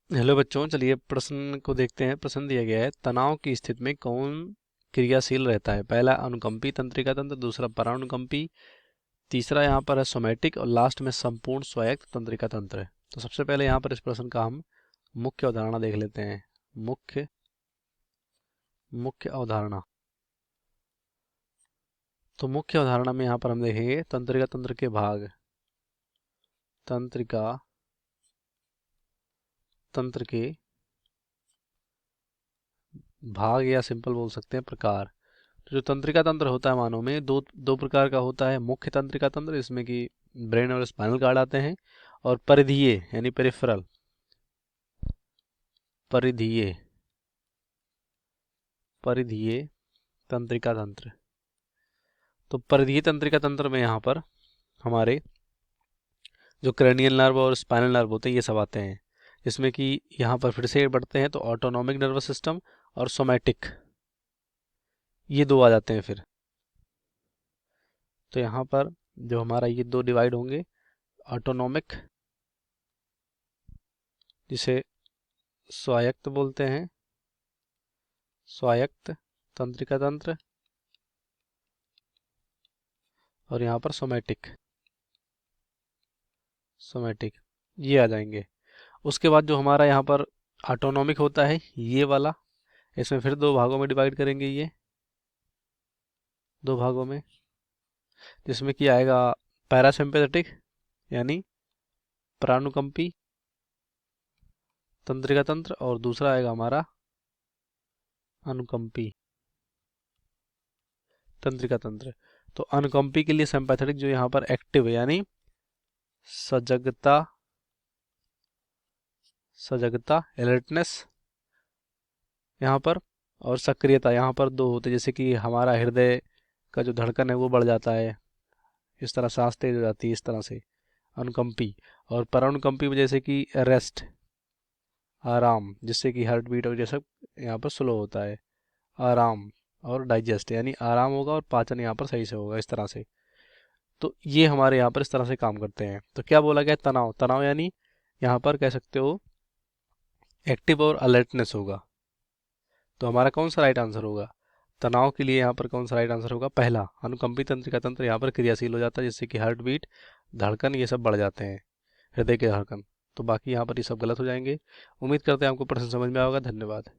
Hello बच्चों, चलिए प्रश्न को देखते हैं। प्रश्न दिया गया है, तनाव की स्थिति में कौन क्रियाशील रहता है? पहला अनुकंपी तंत्रिका तंत्र, दूसरा परानुकंपी, तीसरा यहाँ पर है सोमैटिक और लास्ट में संपूर्ण स्वायत्त तंत्रिका तंत्र है। तो सबसे पहले यहाँ पर इस प्रश्न का हम मुख्य अवधारणा देख लेते हैं। मुख्य मुख्य अवधारणा। तो मुख्य अवधारणा में यहाँ पर हम देखेंगे तंत्रिका तंत्र के भाग, तंत्रिका तंत्र के भाग या सिंपल बोल सकते हैं प्रकार। तो जो तंत्रिका तंत्र होता है मानव में दो दो प्रकार का होता है। मुख्य तंत्रिका तंत्र, इसमें कि ब्रेन और स्पाइनल कार्ड आते हैं, और परिधीय यानी पेरिफेरल, परिधीय परिधीय तंत्रिका तंत्र। तो परिधीय तंत्रिका तंत्र में यहाँ पर हमारे जो क्रेनियल नर्व और स्पाइनल नर्व होते हैं ये सब आते हैं, जिसमें कि यहाँ पर फिर से बढ़ते हैं तो ऑटोनॉमिक नर्वस सिस्टम और सोमैटिक, ये दो आ जाते हैं फिर। तो यहाँ पर जो हमारा ये दो डिवाइड होंगे, ऑटोनॉमिक जिसे स्वायत्त बोलते हैं, स्वायत्त तंत्रिका तंत्र, और यहाँ पर सोमैटिक, सोमैटिक ये आ जाएंगे। उसके बाद जो हमारा यहाँ पर ऑटोनॉमिक होता है ये वाला, इसमें फिर दो भागों में डिवाइड करेंगे, ये दो भागों में, जिसमें कि आएगा पैरासिम्पैथेटिक यानी प्राणुकंपी तंत्रिका तंत्र, और दूसरा आएगा हमारा अनुकंपी तंत्रिका तंत्र। तो अनुकंपी के लिए सिंपैथेटिक जो यहाँ पर एक्टिव है यानी सजगता, सजगता अलर्टनेस यहाँ पर, और सक्रियता यहाँ पर दो होते, जैसे कि हमारा हृदय का जो धड़कन है वो बढ़ जाता है, इस तरह सांस तेज हो जाती है, इस तरह से अनुकंपी। और परानुकंपी में जैसे कि रेस्ट, आराम, जिससे कि हार्ट बीट और जैसा यहाँ पर स्लो होता है, आराम, और डाइजेस्ट यानी आराम होगा और पाचन यहाँ पर सही से होगा, इस तरह से। तो ये हमारे यहाँ पर इस तरह से काम करते हैं। तो क्या बोला गया? तनाव, तनाव यानी यहाँ पर कह सकते हो एक्टिव और अलर्टनेस होगा। तो हमारा कौन सा राइट आंसर होगा? तनाव के लिए यहाँ पर कौन सा राइट आंसर होगा? पहला, अनुकंपी तंत्रिका तंत्र यहाँ पर क्रियाशील हो जाता है, जिससे कि हार्ट बीट, धड़कन ये सब बढ़ जाते हैं, हृदय के धड़कन। तो बाकी यहाँ पर ये सब गलत हो जाएंगे। उम्मीद करते हैं आपको प्रश्न समझ में आएगा। धन्यवाद।